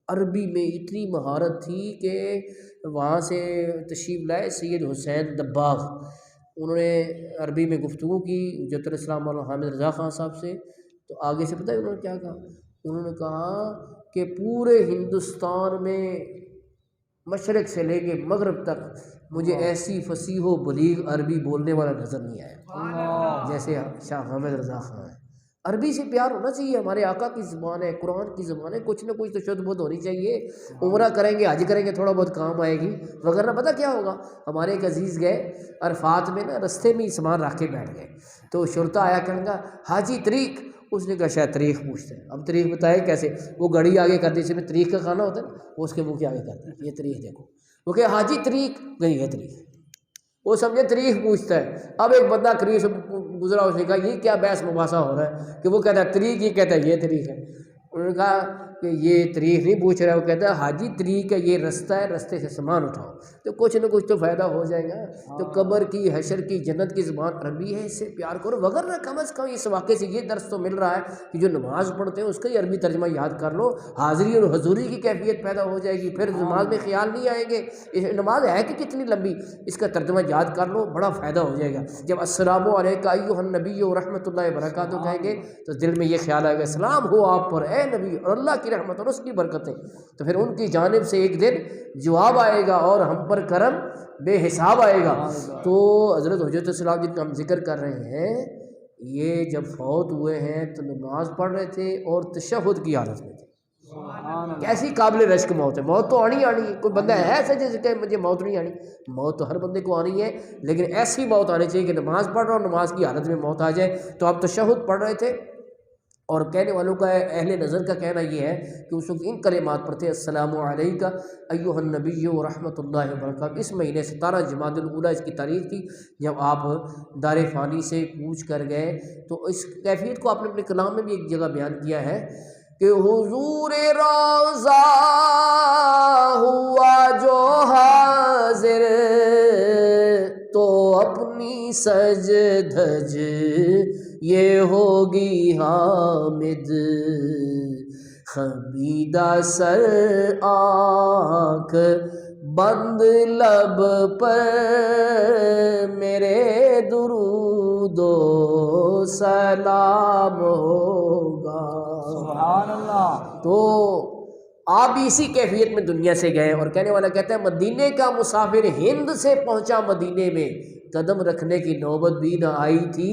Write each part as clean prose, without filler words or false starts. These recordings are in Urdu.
عربی میں اتنی مہارت تھی کہ وہاں سے تشریف لائے سید حسین دباغ، انہوں نے عربی میں گفتگو کی حجت الاسلام مولانا حامد رضا خان صاحب سے، تو آگے سے پتہ ہے انہوں نے کیا کہا؟ انہوں نے کہا کہ پورے ہندوستان میں مشرق سے لے کے مغرب تک مجھے ایسی فصیح و بلیغ عربی بولنے والا نظر نہیں آیا جیسے شاہ حامد رضا خان ہے۔ عربی سے پیار ہونا چاہیے، ہمارے آقا کی زبان ہے، قرآن کی زبان ہے، کچھ نہ کچھ تو شد بدھ ہونی چاہیے۔ عمرہ کریں گے، حج کریں گے، تھوڑا بہت کام آئے گی، وغیرہ پتہ کیا ہوگا؟ ہمارے ایک عزیز گئے عرفات میں نا، رستے میں ہی سامان رکھ کے بیٹھ گئے، تو شرطا آیا کہنے گا حاجی طریق، اس نے کہا شاید طریق پوچھتے ہیں، اب طریق بتائے کیسے؟ وہ گھڑی آگے کر دی، اس میں طریق کا کھانا ہوتا ہے نا، وہ اس کے منہ کے آگے کرتا ہے، یہ طریق دیکھو، وہ کہ حاجی طریق نہیں ہے طریق، وہ سمجھے طریق پوچھتا ہے۔ اب ایک بندہ قریب سے گزرا، اس نے کہا یہ کیا بحث مباحثہ ہو رہا ہے کہ وہ کہتا ہے طریق، یہ کہتا ہے یہ طریق ہے۔ انہوں نے کہا کہ یہ طریق نہیں پوچھ رہا ہے، وہ کہتا ہے حاجی طریق ہے، یہ رستہ ہے، رستے سے سامان اٹھاؤ، تو کچھ نہ کچھ تو فائدہ ہو جائے گا۔ تو قبر کی، حشر کی، جنت کی زبان عربی ہے، اس سے پیار کرو، وغیرہ کم از کم اس واقعے سے یہ درس تو مل رہا ہے کہ جو نماز پڑھتے ہیں اس کا ہی عربی ترجمہ یاد کر لو، حاضری اور حضوری کی کیفیت پیدا ہو جائے گی، پھر نماز میں خیال نہیں آئیں گے نماز ہے کہ کتنی لمبی، اس کا ترجمہ یاد کر لو، بڑا فائدہ ہو جائے گا۔ جب السلام علیکم ایھا النبی و رحمۃ اللہ وبرکاتہ کہیں گے تو دل میں یہ خیال آئے گا سلام ہو آپ پر اے نبی، اور اللہ کی رحمت اور اس کی برکتیں، تو پھر ان کی جانب سے ایک دن جواب آئے گا اور ہم پر کرم بے حساب آئے گا۔ تو حضرت حجت الاسلام جن کا ہم ذکر کر رہے ہیں، یہ جب فوت ہوئے ہیں تو نماز پڑھ رہے تھے اور تشہد کی حالت میں تھے۔ کیسی قابل رشک موت ہے، موت تو آنی آنی ہے، کوئی بندہ ہے ایسا جیسے کہ مجھے موت نہیں آنی، موت تو ہر بندے کو آنی ہے، لیکن ایسی موت آنی چاہیے کہ نماز پڑھ رہا ہوں، نماز کی حالت میں موت آ جائے۔ تو آپ تشہد پڑھ رہے تھے، اور کہنے والوں کا، اہل نظر کا کہنا یہ ہے کہ اس وقت ان کلمات پڑھتے السلام علیکم ایھا النبی و رحمۃ اللہ وبرکاتہ۔ اس مہینے 17 جمادی الاولیٰ اس کی تاریخ تھی جب آپ دار فانی سے کوچ کر گئے، تو اس کیفیت کو آپ نے اپنے کلام میں بھی ایک جگہ بیان کیا ہے کہ حضور روضہ ہوا جو حاضر، تو اپنی سج دھج یہ ہوگی حامد، خمیدہ سر آنکھ بند لب پر میرے درود و سلام ہوگا۔ سبحان اللہ۔ تو آپ بھی اسی کیفیت میں دنیا سے گئے، اور کہنے والا کہتا ہے مدینے کا مسافر ہند سے پہنچا مدینے میں، قدم رکھنے کی نوبت بھی نہ آئی تھی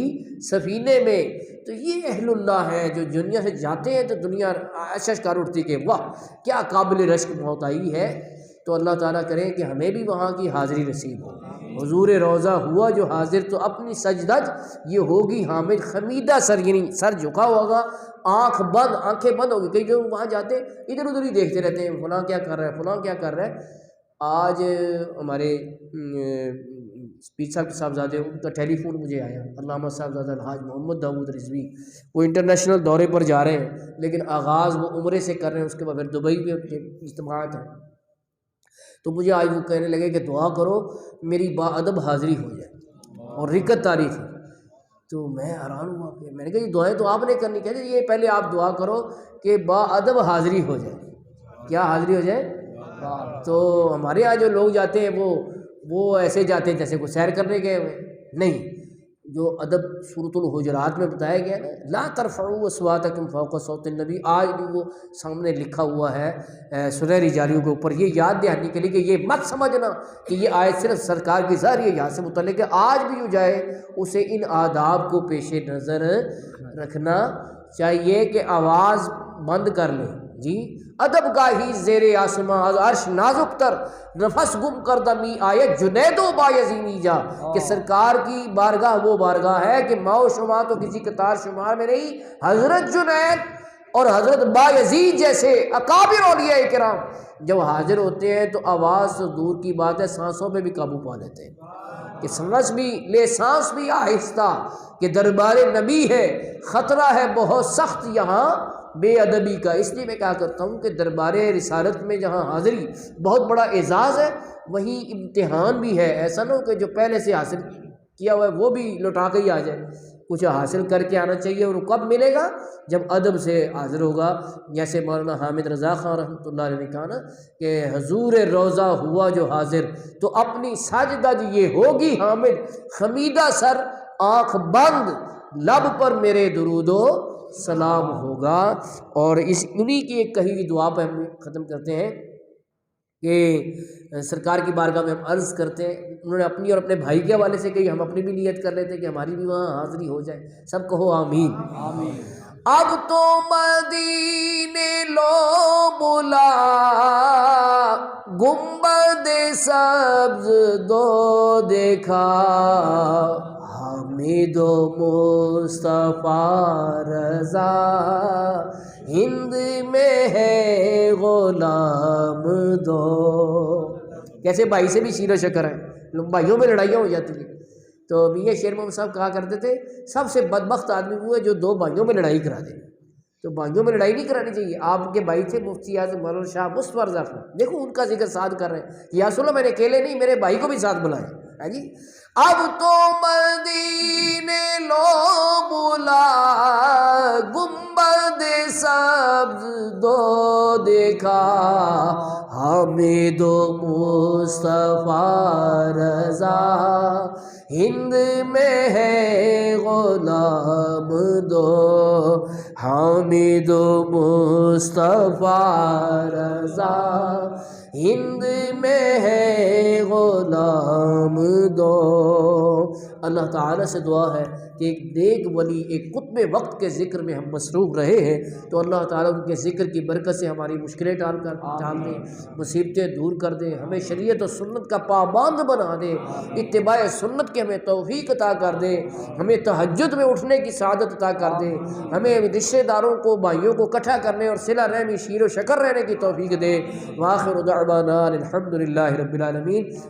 سفینے میں۔ تو یہ اہل اللہ ہے جو دنیا سے جاتے ہیں تو دنیا اشش کر اٹھتی کہ واہ کیا قابل رشک موت آئی ہے۔ تو اللہ تعالیٰ کرے کہ ہمیں بھی وہاں کی حاضری نصیب ہو۔ حضور روضہ ہوا جو حاضر، تو اپنی سجدج یہ ہوگی حامد، خمیدہ سر یعنی سر جھکا ہوگا، آنکھ بند، آنکھیں بند ہوگی۔ کئی لوگ وہاں جاتے ادھر ادھر ہی دیکھتے رہتے ہیں، فلاں کیا کر رہا ہے، فلاں کیا کر رہا ہے۔ آج ہمارے پیر صاحب کے صاحبزادے، ان کا ٹیلی فون مجھے آیا، علامہ صاحبزادہ الحاج محمد داؤد رضوی، وہ انٹرنیشنل دورے پر جا رہے ہیں، لیکن آغاز وہ عمرے سے کر رہے ہیں، اس کے بعد پھر دبئی میں اجتماعات ہیں۔ تو مجھے آج وہ کہنے لگے کہ دعا کرو میری با ادب حاضری ہو جائے اور رکت تاریخ ہے۔ تو میں حیران ہوا کہ میں نے کہا یہ دعائیں تو آپ نے کرنی، کہتے یہ پہلے آپ دعا کرو کہ با ادب حاضری ہو جائے۔ کیا حاضری ہو جائے؟ تو ہمارے یہاں جو لوگ جاتے ہیں وہ ایسے جاتے ہیں جیسے کوئی سیر کرنے گئے ہوئے، نہیں، جو ادب سورۃ الحجرات میں بتایا گیا ہے نا، لا ترفعوا اصواتکم فوق صوت النبی، آج بھی وہ سامنے لکھا ہوا ہے سنہری جاریوں کے اوپر، یہ یاد دہانی کے لیے کہ یہ مت سمجھنا کہ یہ آیت صرف سرکار کی ظاہری ہے یہاں سے متعلق ہے، آج بھی جو جائے اسے ان آداب کو پیش نظر رکھنا چاہیے کہ آواز بند کر لیں جی۔ ادب گاہی زیر آسماں از عرش نازک تر، نفس گم کردہ می آیت جنید و بایزینی جا، کہ سرکار کی بارگاہ وہ بارگاہ ہے کہ ماؤ شما تو کسی قطار شمار میں نہیں، حضرت جنید اور حضرت بایزید جیسے اکابر اولیاء کرام جب حاضر ہوتے ہیں تو آواز تو دور کی بات ہے، سانسوں پہ بھی قابو پا لیتے ہیں کہ سانس بھی لے، سانس بھی آہستہ، کہ دربار نبی ہے، خطرہ ہے بہت سخت یہاں بے ادبی کا۔ اس لیے میں کہا کرتا ہوں کہ دربار رسالت میں جہاں حاضری بہت بڑا اعزاز ہے، وہیں امتحان بھی ہے۔ ایسا نہ ہو کہ جو پہلے سے حاصل کیا ہوا ہے وہ بھی لوٹا کے ہی آ جائے، کچھ حاصل کر کے آنا چاہیے، اور وہ کب ملے گا؟ جب ادب سے حاضر ہوگا. جیسے مولانا حامد رضا خان رحمۃ اللہ علیہ نے کہا نا کہ حضور روضہ ہوا جو حاضر، تو اپنی سجدہ یہ ہوگی حامد، خمیدہ سر آنکھ بند، لب پر میرے درود و سلام ہوگا. اور انہی کی ایک کہی ہوئی دعا پہ ہم ختم کرتے ہیں کہ سرکار کی بارگاہ میں ہم عرض کرتے ہیں، انہوں نے اپنی اور اپنے بھائی کے حوالے سے کہی، ہم اپنی بھی نیت کر لیتے ہیں کہ ہماری بھی وہاں حاضری ہو جائے. سب کہو آمین. آمین. اب تو مدینے لو بلا، گنبد سبز دو دیکھا، حامد و مصطفیٰ رضا ہند میں ہے غلام دو. کیسے بھائی سے بھی شیر و شکر ہے، بھائیوں میں لڑائیاں ہو جاتی ہیں. تو میاں شیر محمد صاحب کہا کرتے تھے سب سے بدبخت آدمی وہ ہے جو دو بھائیوں میں لڑائی کرا دے. تو بھائیوں میں لڑائی نہیں کرانی چاہیے. آپ کے بھائی تھے مفتی اعظم مولانا شاہ مصطفیٰ رضا خان، دیکھو ان کا ذکر ساتھ کر رہے ہیں. یا سنو میں نے اکیلے نہیں، میرے بھائی کو بھی ساتھ بلائیں. ہے جی. اب تو مدینے لو بلا، گنبد سبز دو دیکھا، حامد و مصطفیٰ رضا ہند میں ہے غلام دو، حامد و مصطفیٰ رضا ہند میں ہے غلام دو. اللہ تعالیٰ سے دعا ہے کہ ایک نیک ولی، ایک قطب وقت کے ذکر میں ہم مصروف رہے ہیں، تو اللہ تعالیٰ ان کے ذکر کی برکت سے ہماری مشکلیں ٹال دے، مصیبتیں دور کر دے، ہمیں شریعت و سنت کا پابند بنا دے، اتباع سنت کی ہمیں توفیق عطا کر دے، ہمیں تہجد میں اٹھنے کی سعادت عطا کر دے، ہمیں رشتہ داروں کو، بھائیوں کو اکٹھا کرنے اور صلہ رحمی، شیر و شکر رہنے کی توفیق دے. وآخر دعوانا الحمد للہ رب العالمین.